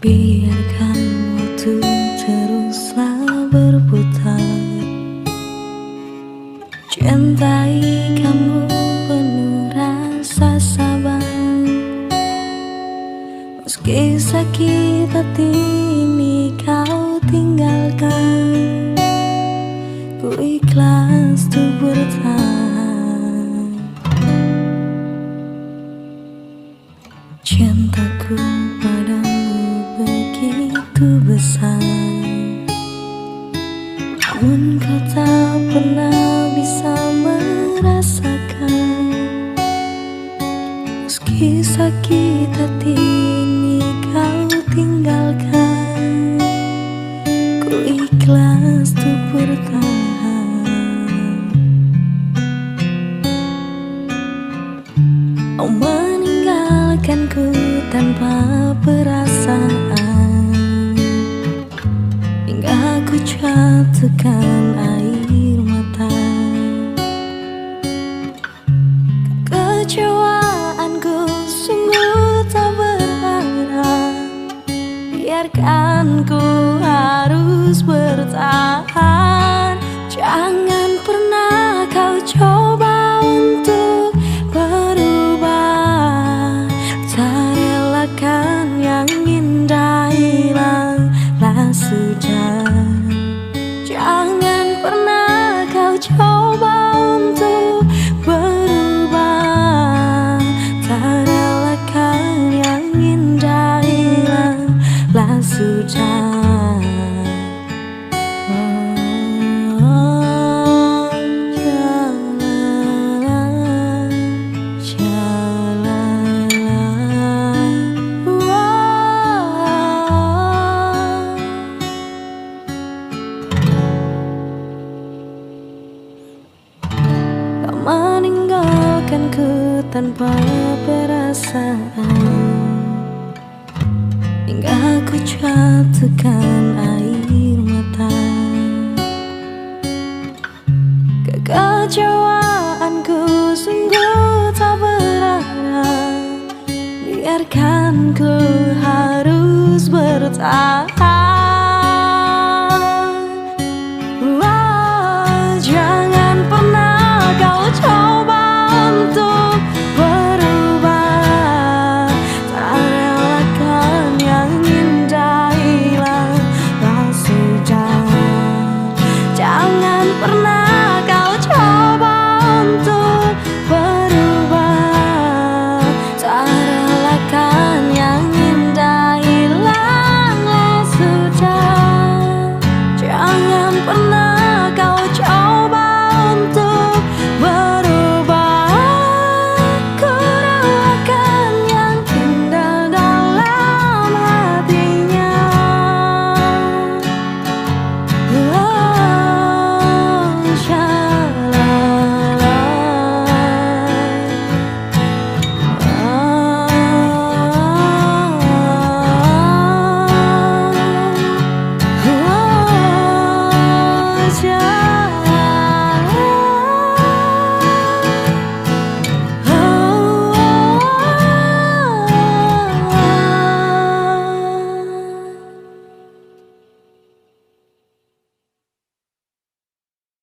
Biarkan waktu teruslah berputar, cintai kamu penuh rasa sabar. Meski sakit hati ini kau tinggalkan, ku ikhlas untuk bertahan. Cintaku padamu begitu besar, namun kau tak pernah bisa merasakan. Meski sakit hati ini kau tinggalkan, ku ikhlas untuk bertahan. Oh, meninggalkanku tanpa perasaan, hingga aku jatuhkan air mata. Kekecewaanku sungguh tak berarah, biarkan ku harus bertahan. Jangan pernah kau coba untuk berubah, tak relakan yang indah hilanglah sudah. Jangan pernah kau coba untuk berubah, tak relakan yang indah hilanglah sudah. Meninggalkanku tanpa perasaan, hingga aku jatuhkan air mata. Kekecewaanku sungguh tak berarah, biarkan ku harus bertahan.